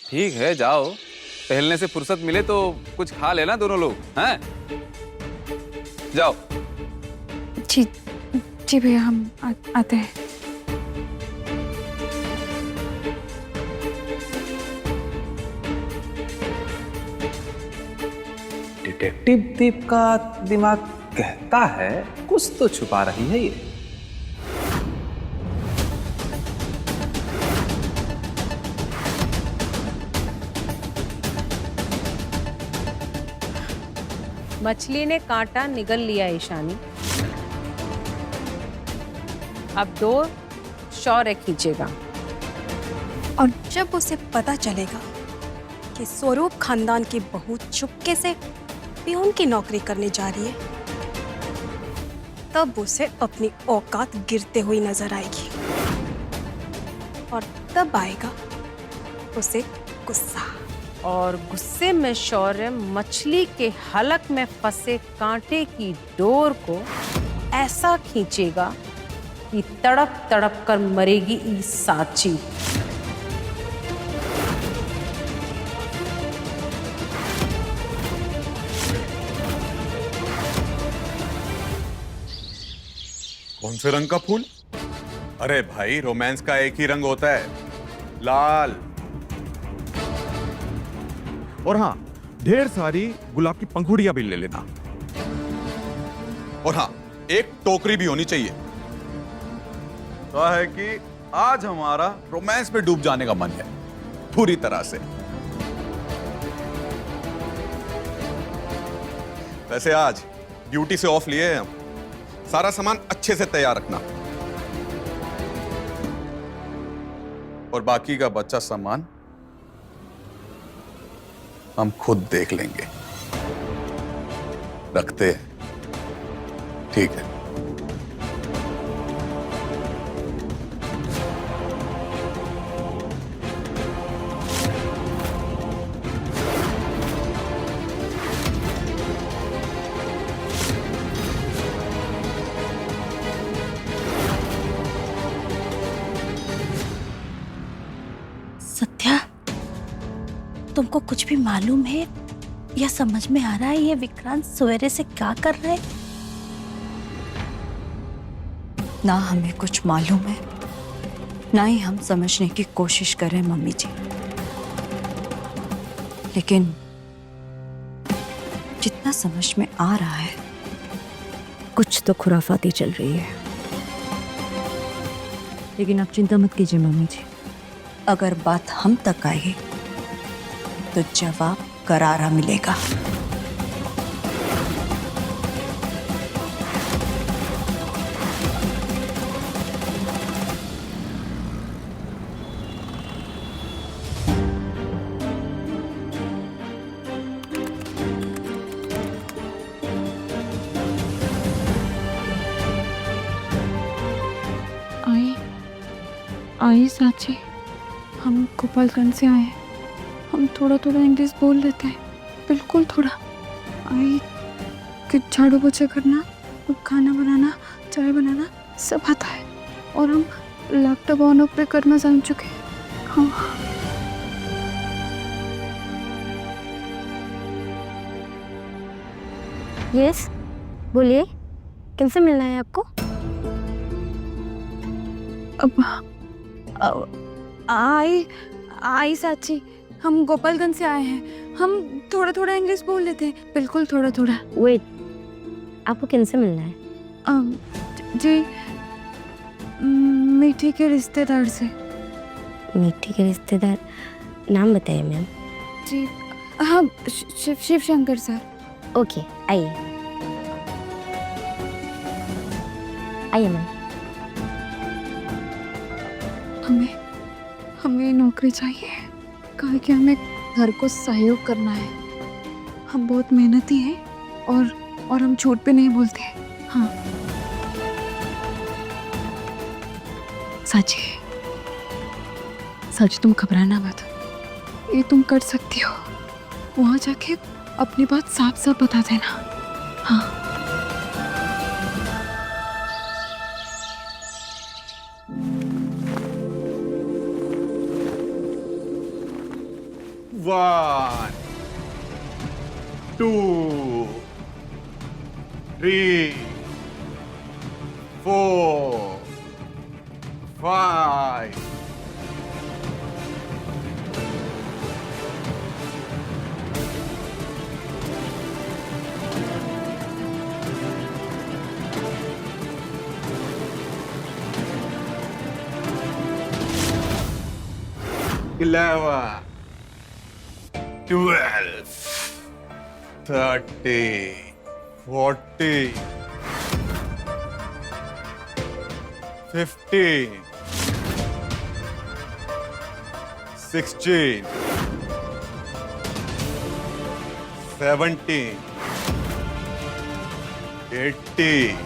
ठीक है, जाओ। टहलने से फुर्सत मिले तो कुछ खा लेना दोनों लोग, हैं? जाओ। जी जी भैया, हम आते हैं। डिटेक्टिव दीप का दिमाग कहता है कुछ तो छुपा रही है ये। मछली ने कांटा निगल लिया ईशानी। अब डोर शौर्य खींचेगा। और जब उसे पता चलेगा कि स्वरूप खानदान की बहू चुपके से पियून की नौकरी करने जा रही है, तब उसे अपनी औकात गिरते हुई नजर आएगी। और तब आएगा उसे गुस्सा। और गुस्से में शौर्य मछली के हलक में फंसे कांटे की डोर को ऐसा खींचेगा कि तड़प तड़प कर मरेगी ई साची। कौन से रंग का फूल? अरे भाई, रोमांस का एक ही रंग होता है, लाल। और हाँ, ढेर सारी गुलाब की पंखुड़ियां भी ले लेना। और हाँ, एक टोकरी भी होनी चाहिए। तो है कि आज हमारा रोमांस में डूब जाने का मन है पूरी तरह से। वैसे आज ड्यूटी से ऑफ लिए हैं हम। सारा सामान अच्छे से तैयार रखना और बाकी का बचा सामान हम खुद देख लेंगे। रखते हैं, ठीक है? सत्या, तुमको कुछ भी मालूम है या समझ में आ रहा है ये विक्रांत सवेरे से क्या कर रहा है? ना हमें कुछ मालूम है, ना ही हम समझने की कोशिश कर रहे हैं मम्मी जी। लेकिन जितना समझ में आ रहा है, कुछ तो खुराफाती चल रही है। लेकिन आप चिंता मत कीजिए मम्मी जी, अगर बात हम तक आई तो जवाब करारा मिलेगा। आई साची, हम गोपालगंज से आए हैं। हम थोड़ा थोड़ा इंग्लिश बोल लेते हैं, बिल्कुल थोड़ा। आई कि झाड़ू पोछा करना, खाना बनाना, चाय बनाना सब आता है। और हम लैपटॉप ऑन ऑफ पे करना जान चुके हैं। हाँ। यस, बोलिए, किनसे मिलना है आपको? आई साची, हम गोपालगंज से आए हैं। हम थोड़ा थोड़ा इंग्लिश बोल लेते हैं, बिल्कुल थोड़ा थोड़ा। वेट, आपको किनसे मिलना है? जी, मीठी के रिश्तेदार से। मिट्टी के रिश्तेदार, नाम बताइए मैम। जी हाँ, शिव शंकर सर। ओके, आइए आइए मैम। हमें नौकरी चाहिए, कहा कि हमें घर को सहयोग करना है। हम बहुत मेहनती हैं और हम झूठ पे नहीं बोलते हैं। हाँ सच है, सच। तुम घबराना मत, ये तुम कर सकती हो। वहां जाके अपनी बात साफ साफ बता देना। हाँ। 1 2 3 4 5 11 12 13 14 15 16 17 18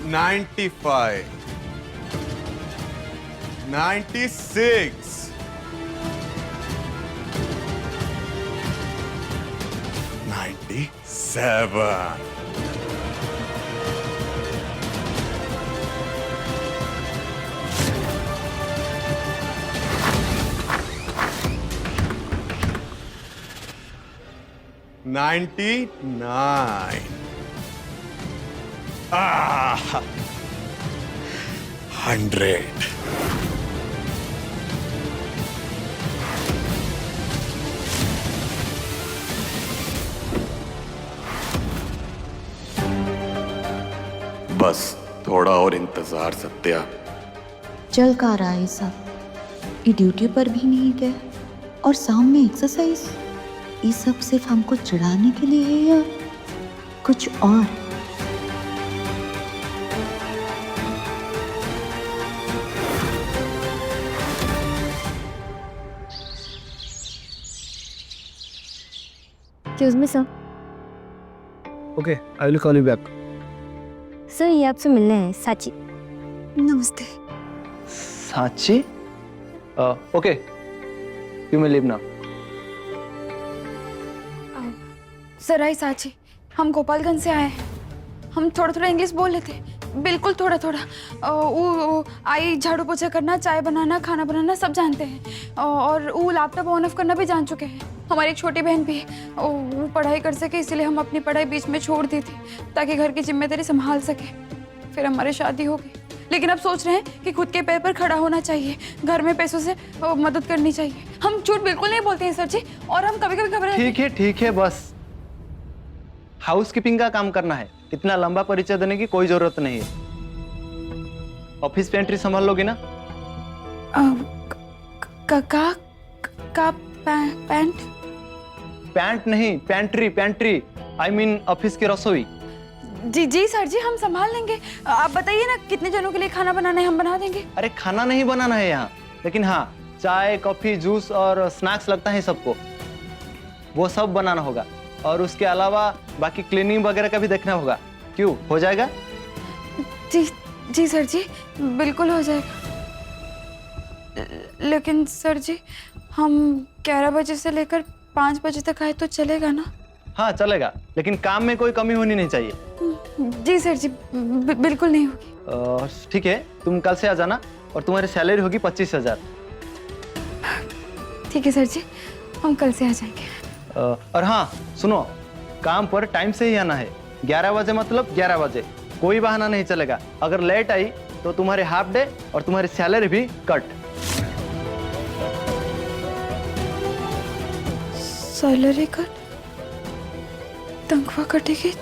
95 96 97 99 100 बस थोड़ा और इंतजार सत्या। चल का रहा है सब, ये ड्यूटी पर भी नहीं गए और शाम में एक्सरसाइज, ये सब सिर्फ हमको चिढ़ाने के लिए है या कुछ और? Excuse me sir. Okay, I will call you back. Sir ये आपसे मिलने हैं, साची। नमस्ते। साची? Okay, you may leave now. Sir I साची, हम गोपालगंज से आए हैं। हम थोड़ा थोड़ा इंग्लिश बोल लेते हैं, बिल्कुल थोड़ा थोड़ा। वो आई झाड़ू पोछा करना, चाय बनाना, खाना बनाना सब जानते हैं। और वो लैपटॉप ऑन ऑफ करना भी जान चुके हैं। हमारी एक छोटी बहन भी है, वो पढ़ाई कर सके इसलिए हम अपनी पढ़ाई बीच में छोड़ दी थी ताकि घर की जिम्मेदारी संभाल सके। फिर हमारी शादी हो गई, लेकिन अब सोच रहे हैं कि खुद के पैर पर खड़ा होना चाहिए, घर में पैसों से मदद करनी चाहिए। हम झूठ बिल्कुल नहीं बोलते हैं सर जी, और हम कभी कभी घबराते हैं। ठीक है, बस हाउसकीपिंग का काम करना है, इतना लंबा परिचय देने की कोई जरूरत नहीं है। ऑफिस पेंट्री संभाल लोगे ना? पैंट पैंट नहीं, पेंट्री, आई मीन ऑफिस की रसोई। जी सर जी, हम संभाल लेंगे। आप बताइए ना कितने जनों के लिए खाना बनाना है, हम बना देंगे। अरे खाना नहीं बनाना है यहाँ, लेकिन हाँ चाय, कॉफी, जूस और स्नैक्स लगता है सबको, वो सब बनाना होगा। और उसके अलावा बाकी क्लीनिंग वगैरह का भी देखना होगा। क्यों, हो जाएगा? जी सर जी, बिल्कुल हो जाएगा। लेकिन सर जी, हम 11 बजे से लेकर 5 बजे तक आए तो चलेगा ना? हाँ चलेगा, लेकिन काम में कोई कमी होनी नहीं चाहिए। जी सर जी, बिल्कुल नहीं होगी। ठीक है, तुम कल से आ जाना और तुम्हारी सैलरी होगी 25,000। ठीक है सर जी, हम कल से आ जाएंगे। और हाँ सुनो, काम पर टाइम से ही आना है। 11 बजे मतलब 11 बजे, कोई बहाना नहीं चलेगा। अगर लेट आई तो तुम्हारे हाफ डे और तुम्हारी सैलरी भी कट। Salary cut? तनख्वाह कटेगी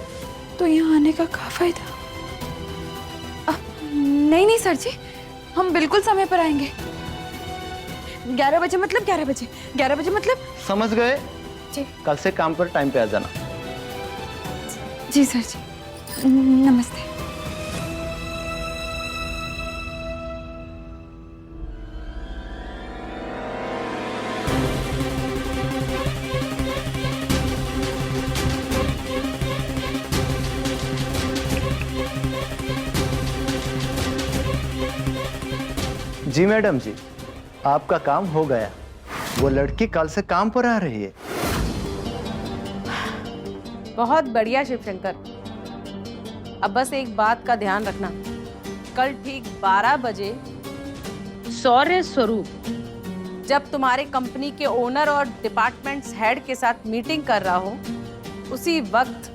तो यहाँ आने का क्या फायदा? नहीं सर जी, हम बिल्कुल समय पर आएंगे। 11 बजे मतलब 11 बजे, 11 बजे मतलब। समझ गए? जी। कल से काम पर टाइम पे आ जाना। जी सर जी, नमस्ते। जी मैडम जी, आपका काम हो गया। वो लड़की कल से काम पर आ रही है। बहुत बढ़िया शिवशंकर। अब बस एक बात का ध्यान रखना, कल ठीक 12 बजे सौर्य स्वरूप जब तुम्हारे कंपनी के ओनर और डिपार्टमेंट्स हेड के साथ मीटिंग कर रहा हो, उसी वक्त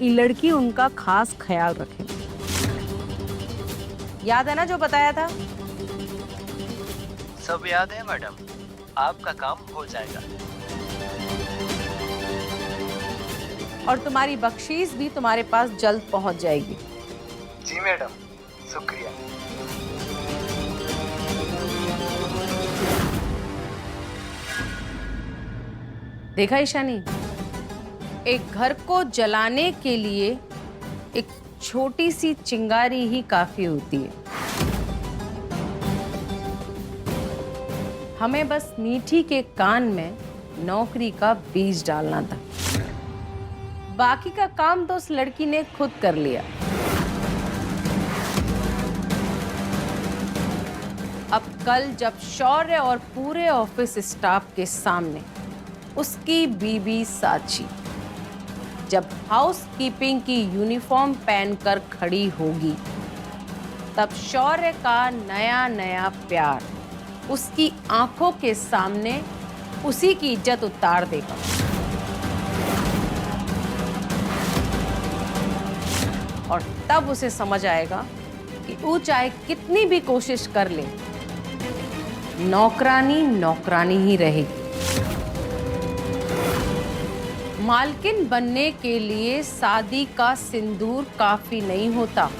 ये लड़की उनका खास ख्याल रखे। याद है ना जो बताया था? सब याद है मैडम, आपका काम हो जाएगा। और तुम्हारी बख्शीश भी तुम्हारे पास जल्द पहुंच जाएगी। जी मैडम, शुक्रिया। देखा ईशानी, एक घर को जलाने के लिए एक छोटी सी चिंगारी ही काफी होती है। हमें बस मीठी के कान में नौकरी का बीज डालना था। बाकी का काम तो उस लड़की ने खुद कर लिया। अब कल जब शौर्य और पूरे ऑफिस स्टाफ के सामने उसकी बीबी साची जब हाउस कीपिंग की यूनिफॉर्म पहनकर खड़ी होगी, तब शौर्य का नया नया प्यार उसकी आंखों के सामने उसी की इज्जत उतार देगा। और तब उसे समझ आएगा कि वो चाहे कितनी भी कोशिश कर ले, नौकरानी नौकरानी ही रहेगी। मालकिन बनने के लिए शादी का सिंदूर काफी नहीं होता।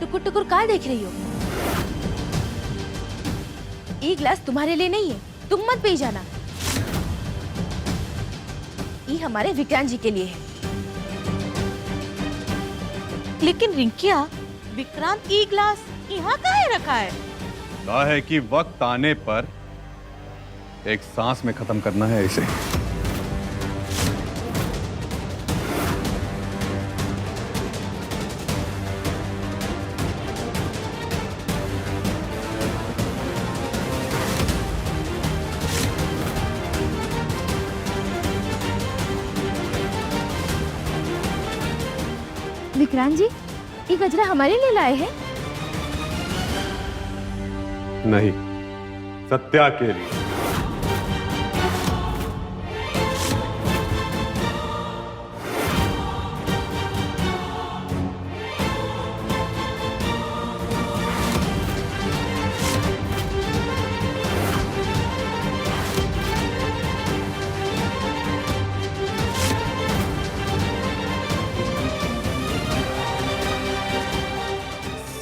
टुकुर टुकुर कहाँ देख रही हो? ये ग्लास तुम्हारे लिए नहीं है, तुम मत पी जाना। ये हमारे विक्रांत जी के लिए है। लेकिन रिंकिया, विक्रांत ये ग्लास यहाँ काहे रखा है? कहा है कि वक्त आने पर एक सांस में खत्म करना है इसे। विक्रांत जी, ये गजरा हमारे लिए लाए हैं? नहीं, सत्या के लिए।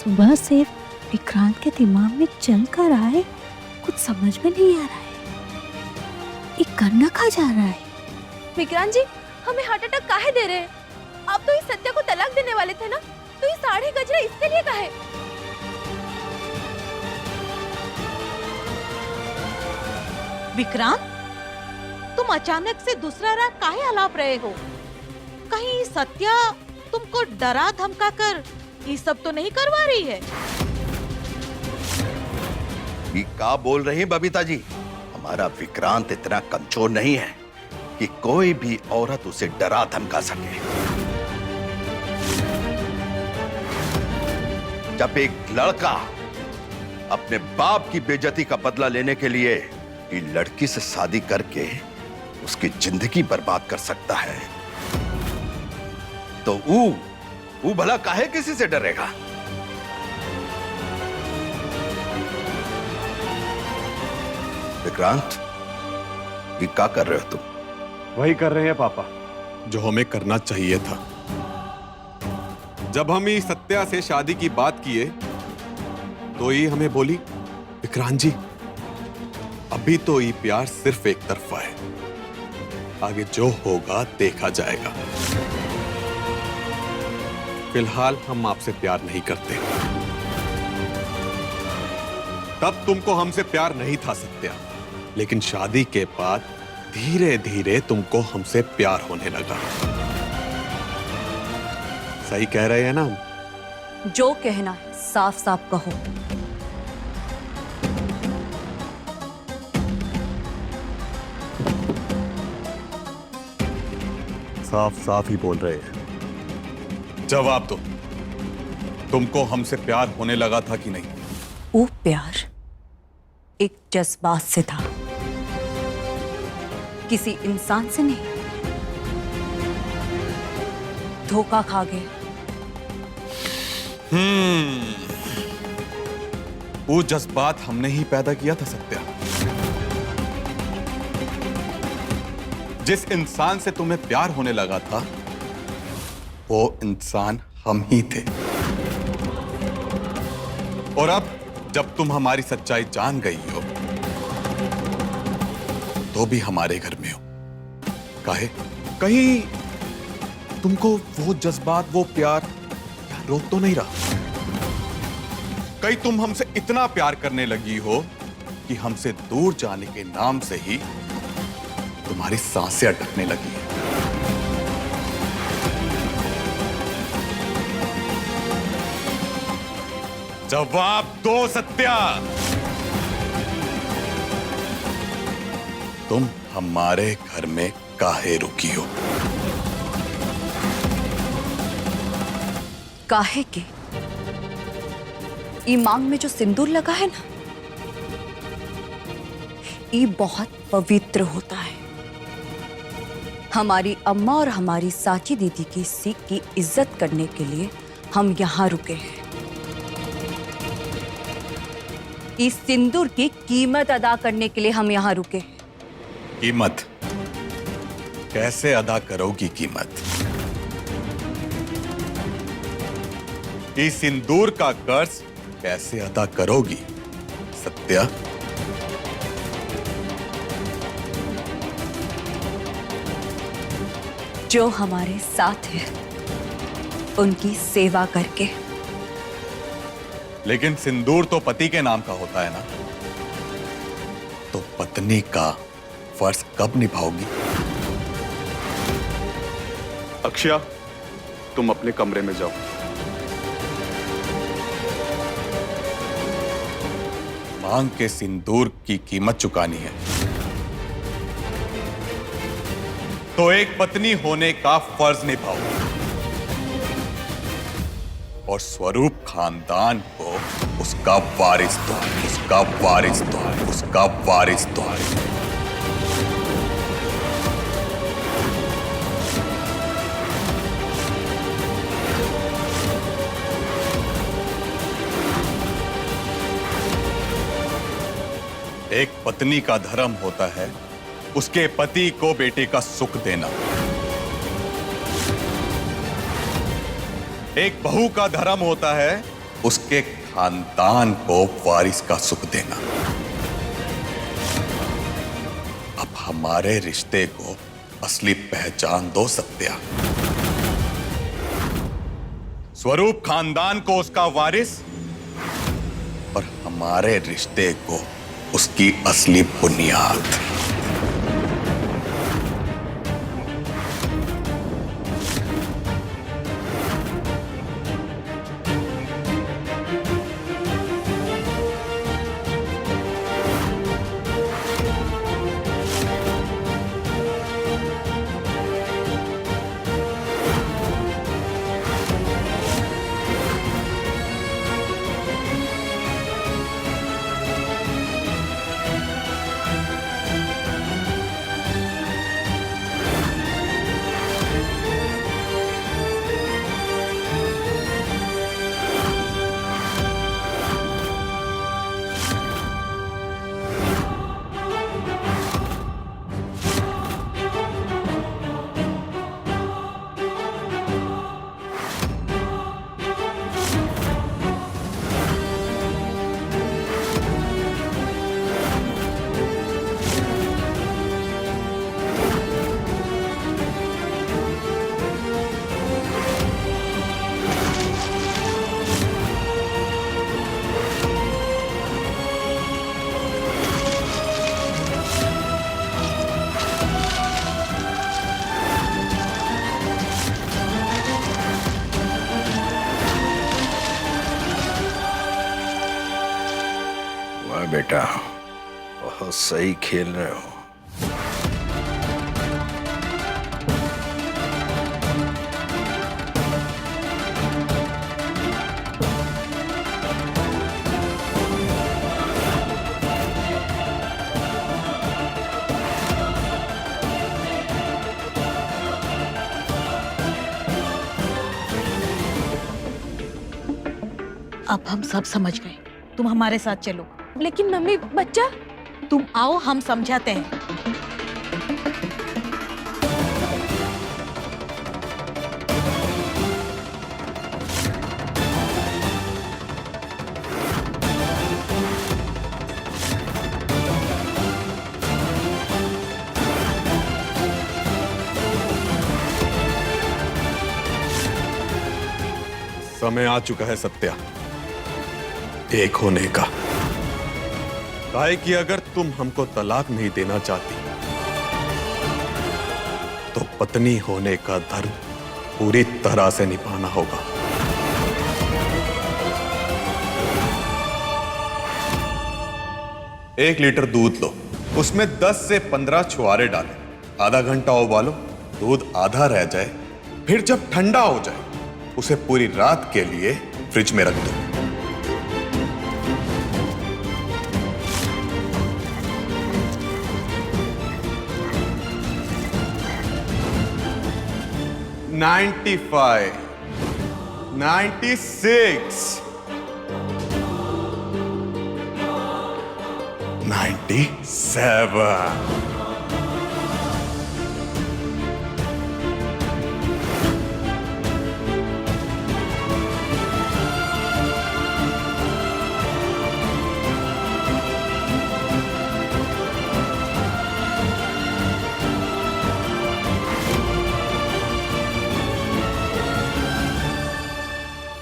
सुबह से विक्रांत के दिमाग में चल कर रहा है, कुछ समझ में नहीं आ रहा है। ये करना कहाँ जा रहा है? विक्रांत जी, हमें हार्ट अटैक काहे दे रहे हैं? आप तो इस सत्या को तलाक देने वाले थे ना, तो ये साढ़े गजरा इसके लिए काहे? विक्रांत, तुम अचानक से दूसरा राग काहे अलाप रहे हो? कहीं सत्या तुमको डरा धमका कर ये सब तो नहीं करवा रही है? ये क्या बोल रही हैं बबीता जी? हमारा विक्रांत इतना कमजोर नहीं है कि कोई भी औरत उसे डरा धमका सके। जब एक लड़का अपने बाप की बेइज्जती का बदला लेने के लिए एक लड़की से शादी करके उसकी जिंदगी बर्बाद कर सकता है, तो वो भला काहे किसी से डरेगा? विक्रांत, ये क्या कर रहे हो तुम? वही कर रहे हैं पापा जो हमें करना चाहिए था। जब हम ये सत्या से शादी की बात किए तो ये हमें बोली, विक्रांत जी अभी तो ये प्यार सिर्फ एक तरफा है, आगे जो होगा देखा जाएगा। फिलहाल हम आपसे प्यार नहीं करते। तब तुमको हमसे प्यार नहीं था सत्या, लेकिन शादी के बाद धीरे धीरे तुमको हमसे प्यार होने लगा। सही कह रहे हैं ना हम? जो कहना है साफ साफ कहो। साफ साफ ही बोल रहे हैं। जवाब दो, तुमको हमसे प्यार होने लगा था कि नहीं? वो प्यार एक जज्बात से था, किसी इंसान से नहीं। धोखा खा गए। वो जज्बात हमने ही पैदा किया था सत्या। जिस इंसान से तुम्हें प्यार होने लगा था वो इंसान हम ही थे। और अब जब तुम हमारी सच्चाई जान गई हो तो भी हमारे घर में हो। काहे? कहीं तुमको वो जज्बात, वो प्यार यार रोक तो नहीं रहा? कहीं तुम हमसे इतना प्यार करने लगी हो कि हमसे दूर जाने के नाम से ही तुम्हारी सांसें अटकने लगी है। जवाब दो सत्या। तुम हमारे घर में काहे रुकी हो? काहे के? ई मांग में जो सिंदूर लगा है ना, ये बहुत पवित्र होता है। हमारी अम्मा और हमारी साची दीदी की सीख की इज्जत करने के लिए हम यहाँ रुके हैं। इस सिंदूर की कीमत अदा करने के लिए हम यहाँ रुके हैं। कीमत? कैसे अदा करोगी कीमत? इस सिंदूर का कर्ज कैसे अदा करोगी सत्या? जो हमारे साथ है उनकी सेवा करके। लेकिन सिंदूर तो पति के नाम का होता है ना, तो पत्नी का फर्ज कब निभाओगी? अक्षया, तुम अपने कमरे में जाओ। मांग के सिंदूर की कीमत चुकानी है तो एक पत्नी होने का फर्ज निभाओ और स्वरूप खानदान को उसका वारिस दो, उसका वारिस दो, उसका वारिस दो। एक पत्नी का धर्म होता है उसके पति को बेटे का सुख देना। एक बहू का धर्म होता है उसके खानदान को वारिस का सुख देना। अब हमारे रिश्ते को असली पहचान दो सत्या। स्वरूप खानदान को उसका वारिस और हमारे रिश्ते को उसकी असली बुनियाद। बेटा, बहुत सही खेल रहे हो। अब हम सब समझ गए, तुम हमारे साथ चलो। लेकिन मम्मी बच्चा, तुम आओ, हम समझाते हैं। समय आ चुका है सत्या एक होने का। काहे कि अगर तुम हमको तलाक नहीं देना चाहती तो पत्नी होने का धर्म पूरी तरह से निभाना होगा। 1 लीटर दूध लो, उसमें 10 से 15 छुआरे डालें, आधा घंटा उबालो, दूध आधा रह जाए, फिर जब ठंडा हो जाए उसे पूरी रात के लिए फ्रिज में रख दो। $95, $96, $97।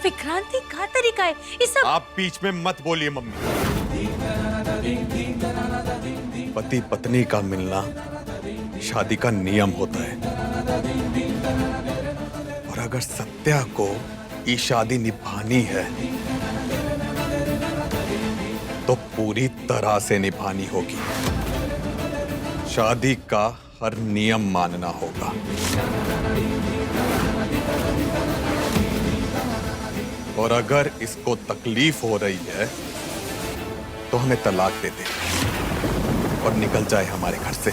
विक्रांति का तरीका है ये सब। आप बीच में मत बोलिए मम्मी। पति पत्नी का मिलना शादी का नियम होता है, और अगर सत्या को ये शादी निभानी है तो पूरी तरह से निभानी होगी। शादी का हर नियम मानना होगा। और अगर इसको तकलीफ हो रही है तो हमें तलाक दे दे और निकल जाए हमारे घर से।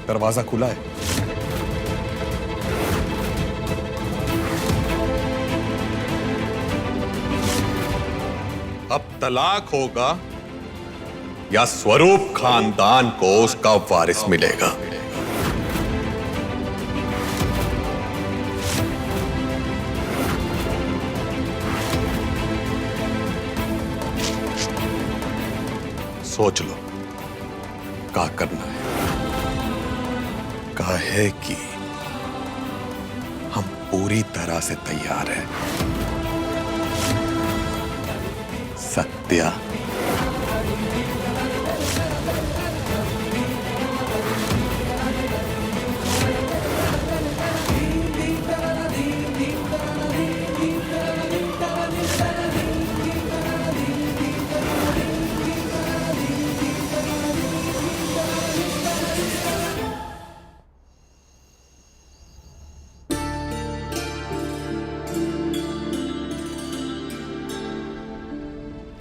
दरवाजा खुला है। अब तलाक होगा या स्वरूप खानदान को उसका वारिस मिलेगा। सोच लो क्या करना है। काहे कि हम पूरी तरह से तैयार हैं। सत्या,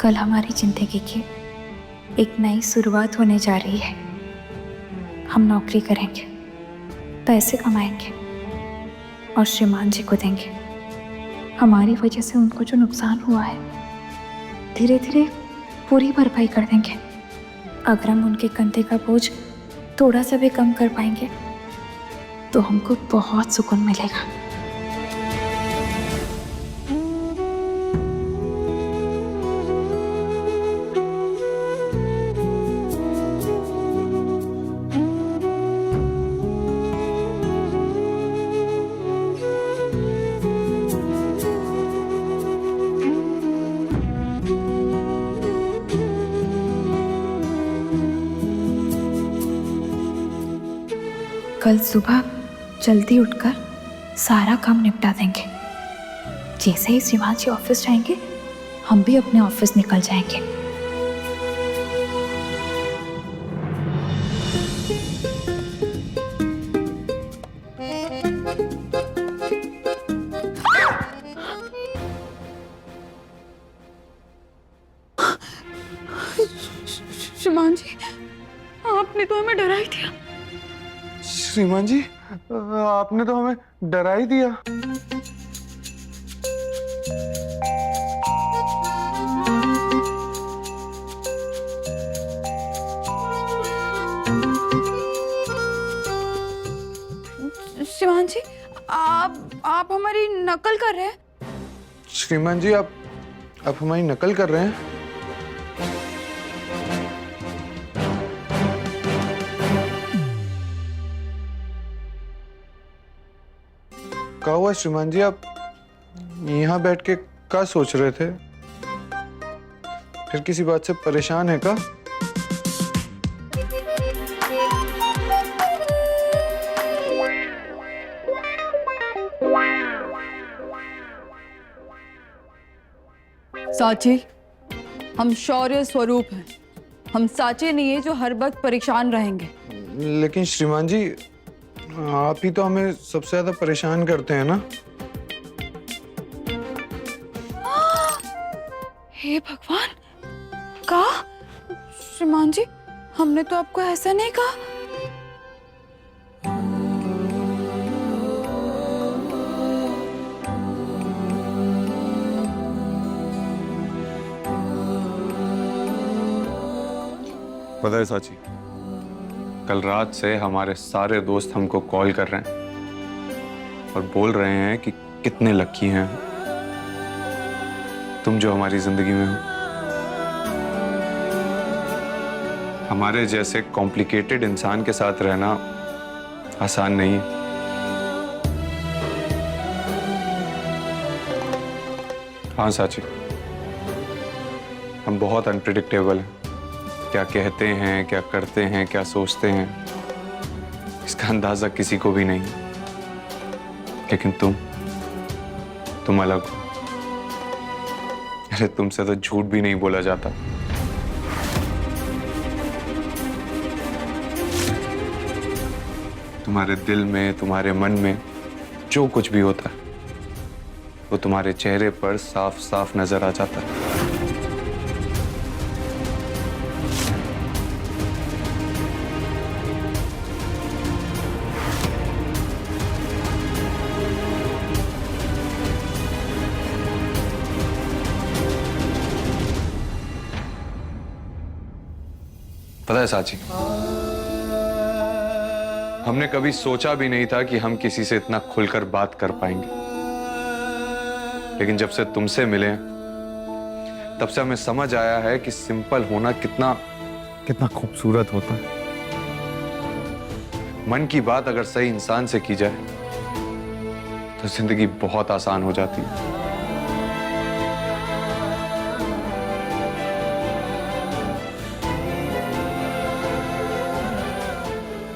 कल हमारी जिंदगी की एक नई शुरुआत होने जा रही है। हम नौकरी करेंगे, पैसे कमाएंगे और श्रीमान जी को देंगे। हमारी वजह से उनको जो नुकसान हुआ है धीरे धीरे पूरी भरपाई कर देंगे। अगर हम उनके कंधे का बोझ थोड़ा सा भी कम कर पाएंगे तो हमको बहुत सुकून मिलेगा। कल सुबह जल्दी उठकर सारा काम निपटा देंगे। जैसे ही श्रीमान जी ऑफिस जाएंगे हम भी अपने ऑफिस निकल जाएंगे। श्रीमान जी, आपने तो हमें डरा ही दिया। श्रीमान जी, आपने तो हमें डरा ही दिया। श्रीमान जी, आप हमारी नकल कर रहे हैं? श्रीमान जी, आप हमारी नकल कर रहे हैं? क्या हुआ श्रीमान जी, आप यहाँ बैठ के क्या सोच रहे थे? फिर किसी बात से परेशान है क्या? साची, हम शौर्य स्वरूप हैं। हम साचे नहीं है जो हर वक्त परेशान रहेंगे। लेकिन श्रीमान जी, आप ही तो हमें सबसे ज्यादा परेशान करते हैं ना। हे भगवान, कहा? श्रीमान जी, हमने तो आपको ऐसा नहीं कहा। पता है साची, कल रात से हमारे सारे दोस्त हमको कॉल कर रहे हैं और बोल रहे हैं कि कितने लकी हैं तुम जो हमारी जिंदगी में हो। हमारे जैसे कॉम्प्लिकेटेड इंसान के साथ रहना आसान नहीं है। हाँ साची, हम बहुत अनप्रिडिक्टेबल हैं। क्या कहते हैं, क्या करते हैं, क्या सोचते हैं, इसका अंदाजा किसी को भी नहीं। लेकिन तुम अलग हो। अरे तुमसे तो झूठ भी नहीं बोला जाता। तुम्हारे दिल में, तुम्हारे मन में जो कुछ भी होता है वो तुम्हारे चेहरे पर साफ साफ नजर आ जाता है। पता है साची, हमने कभी सोचा भी नहीं था कि हम किसी से इतना खुलकर बात कर पाएंगे। लेकिन जब से तुमसे मिले तब से हमें समझ आया है कि सिंपल होना कितना खूबसूरत होता है। मन की बात अगर सही इंसान से की जाए तो जिंदगी बहुत आसान हो जाती है।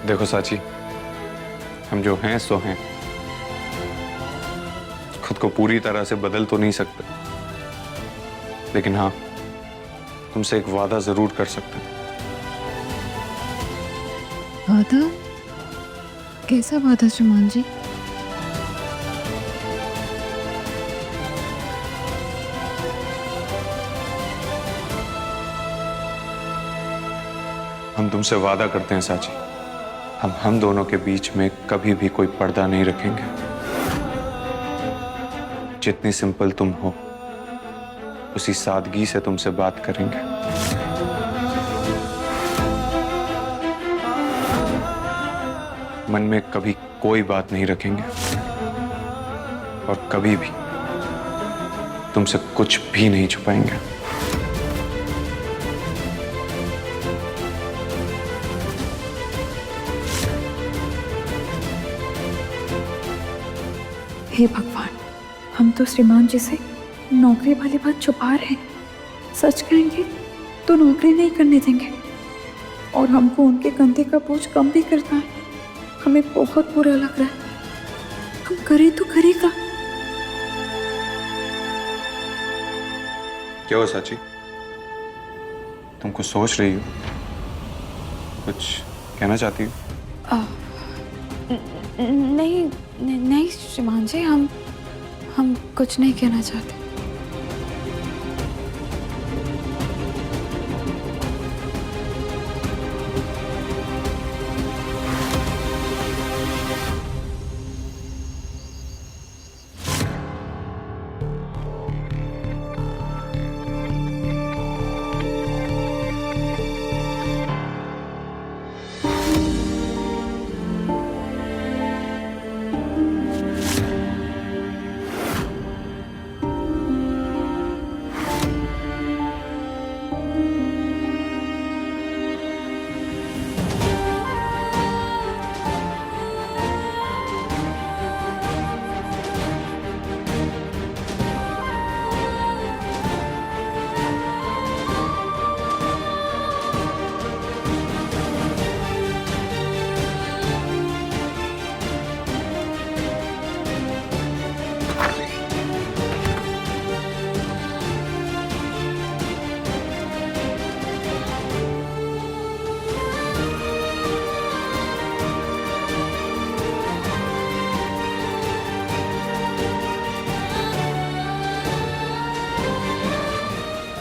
देखो साची, हम जो हैं सो हैं। खुद को पूरी तरह से बदल तो नहीं सकते, लेकिन हाँ, तुमसे एक वादा जरूर कर सकते हैं। वादा? कैसा वादा श्रीमान जी? हम तुमसे वादा करते हैं साची, हम दोनों के बीच में कभी भी कोई पर्दा नहीं रखेंगे। जितनी सिंपल तुम हो उसी सादगी से तुमसे बात करेंगे। मन में कभी कोई बात नहीं रखेंगे और कभी भी तुमसे कुछ भी नहीं छुपाएंगे। हे भगवान, हम तो श्रीमान जी से नौकरी वाली बात छुपा रहे हैं। सच कहेंगे तो नौकरी नहीं करने देंगे और हमको उनके कंधे का बोझ कम भी करना है। हमें बहुत बुरा लग रहा है। हम करें तो करेगा। क्या हुआ साची? तुम कुछ सोच रही हो? कुछ कहना चाहती हो? नहीं नहीं श्रीमान जी, हम कुछ नहीं कहना चाहते।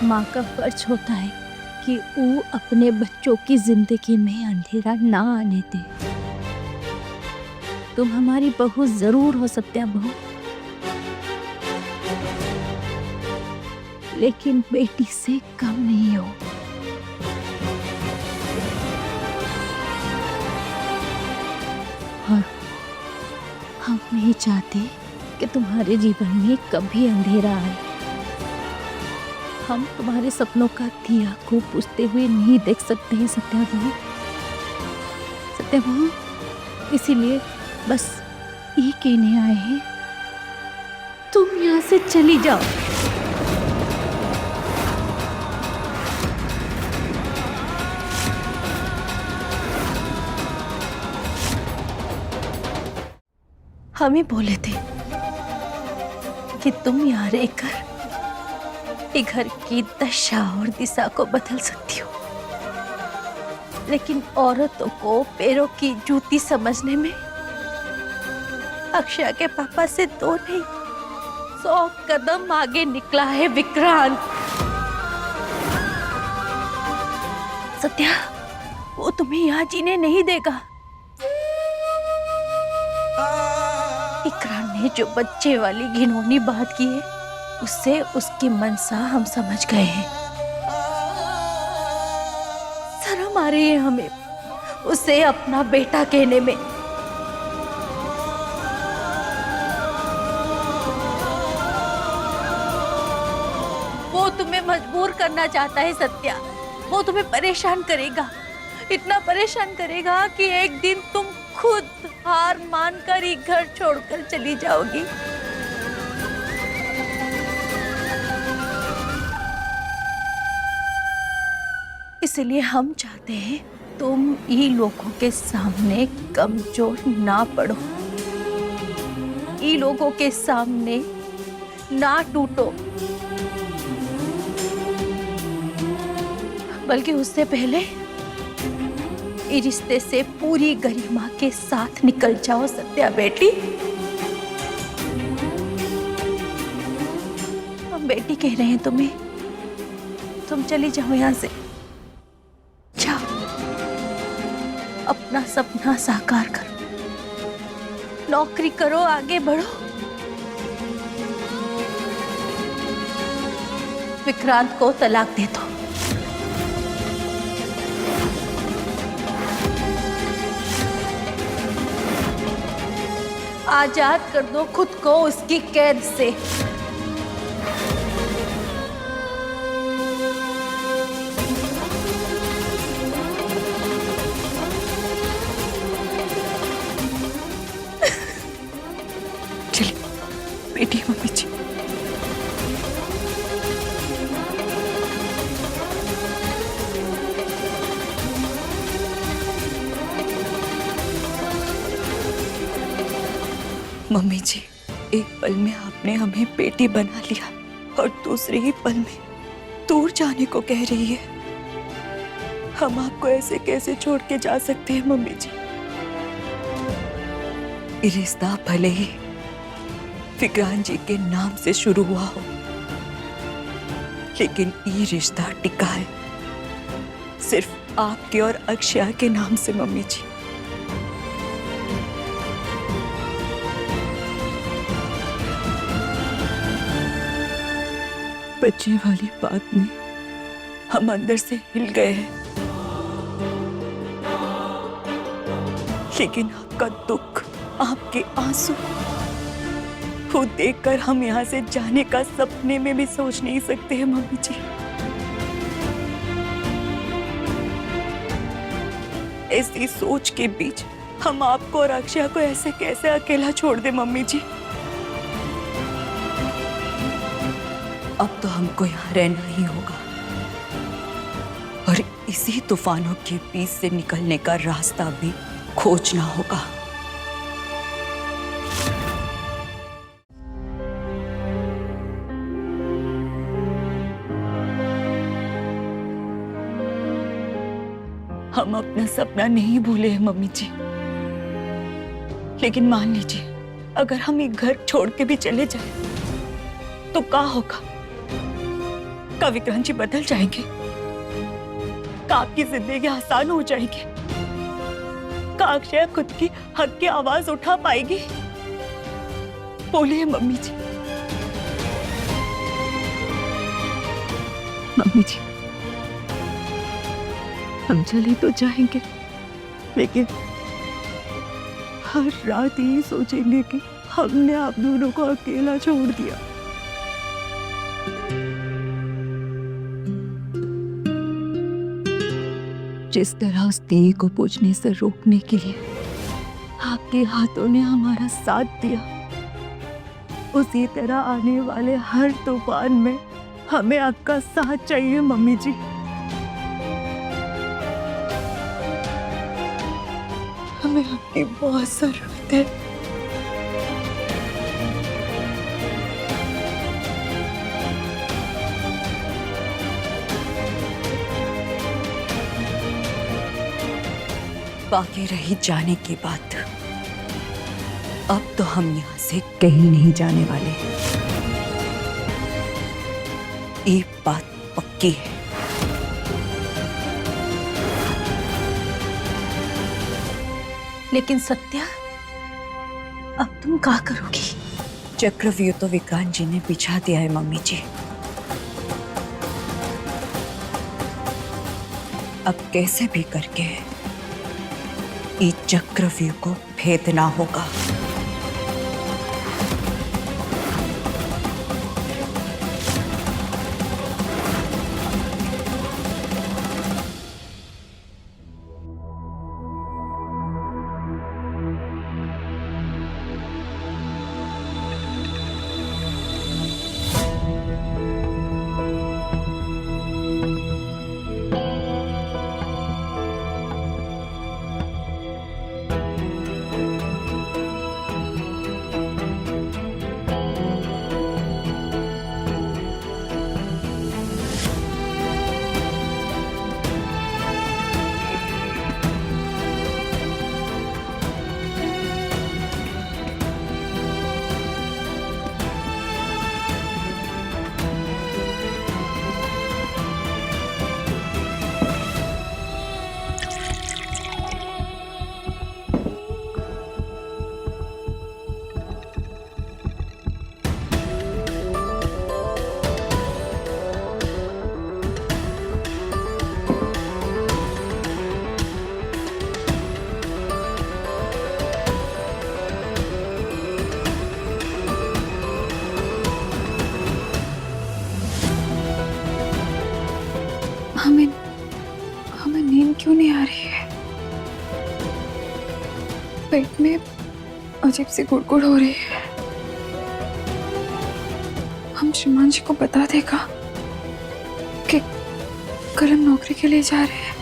माँ का फर्ज होता है कि वो अपने बच्चों की जिंदगी में अंधेरा ना आने दे। तुम हमारी बहू जरूर हो सत्या बहू, लेकिन बेटी से कम नहीं हो। और हम नहीं चाहते कि तुम्हारे जीवन में कभी अंधेरा आए। हम तुम्हारे सपनों का दिया को बुझते हुए नहीं देख सकते हैं सत्या बहू। सत्या बहू, इसीलिए बस ये कहने आए हैं, तुम यहाँ से चली जाओ। हम ही बोले थे कि तुम यहाँ रहकर घर की दशा और दिशा को बदल सकती हो, लेकिन औरतों को पैरों की जूती समझने में अक्षय के पापा से 2 नहीं 100 कदम आगे निकला है विक्रांत। सत्या, वो तुम्हें यहाँ जीने नहीं देगा। विक्रांत ने जो बच्चे वाली घिनौनी बात की है, उससे उसकी मनसा हम समझ गए हैं। शर्म आ रही है हमें उसे अपना बेटा कहने में। वो तुम्हें मजबूर करना चाहता है सत्या। वो तुम्हें परेशान करेगा, इतना परेशान करेगा कि एक दिन तुम खुद हार मानकर ही घर छोड़कर चली जाओगी। इसलिए हम चाहते हैं तुम ये लोगों के सामने कमजोर ना पड़ो, ये लोगों के सामने ना टूटो, बल्कि उससे पहले ये रिश्ते से पूरी गरिमा के साथ निकल जाओ सत्या बेटी। हम बेटी कह रहे हैं तुम्हें, तुम चली जाओ यहाँ से। अपना सपना साकार करो, नौकरी करो, आगे बढ़ो। विक्रांत को तलाक दे दो। आजाद कर दो खुद को उसकी कैद से। बेटी मम्मी जी, मम्मी जी, एक पल में आपने हमें बेटी बना लिया और दूसरे ही पल में दूर जाने को कह रही है। हम आपको ऐसे कैसे छोड़ के जा सकते हैं मम्मी जी? ये रिश्ता भले ही विक्रांत जी के नाम से शुरू हुआ हो, लेकिन ये रिश्ता टिका है सिर्फ आपके और अक्षया के नाम से मम्मी जी। बच्चे वाली बात में हम अंदर से हिल गए हैं, लेकिन आपका दुख, आपके आंसू वो देखकर हम यहाँ से जाने का सपने में भी सोच नहीं सकते हैं मम्मी जी। ऐसी सोच के बीच हम आपको और अक्षया को ऐसे कैसे अकेला छोड़ दे मम्मी जी? अब तो हमको यहाँ रहना ही होगा और इसी तूफानों के बीच से निकलने का रास्ता भी खोजना होगा। हम अपना सपना नहीं भूले हैं मम्मी जी, लेकिन मान लीजिए अगर हम ये घर छोड़ के भी चले जाए तो क्या होगा? क्या विक्रांत जी बदल जाएंगे? क्या आपकी जिंदगी आसान हो जाएगी? क्या अक्षय खुद की हक की आवाज उठा पाएगी? बोलिए मम्मी जी। मम्मी जी, हम चले तो जाएंगे, लेकिन हर रात यही सोचेंगे कि हमने आप दोनों को अकेला छोड़ दिया। जिस तरह उस दिए को बुझने से रोकने के लिए आपके हाथों ने हमारा साथ दिया, उसी तरह आने वाले हर तूफान में हमें आपका साथ चाहिए मम्मी जी। हमें आपकी बहुत जरूरत है। बाकी रही जाने की बात, अब तो हम यहाँ से कहीं नहीं जाने वाले। एक बात पक्की है, लेकिन सत्या, अब तुम क्या करोगी? चक्रव्यूह तो विक्रांत जी ने बिछा दिया है मम्मी जी। अब कैसे भी करके इस चक्रव्यूह को भेदना होगा। हमें नींद क्यों नहीं आ रही है? पेट में अजीब सी गुड़गुड़ हो रही है। हम श्रीमान जी को बता देगा कि कल हम नौकरी के लिए जा रहे हैं।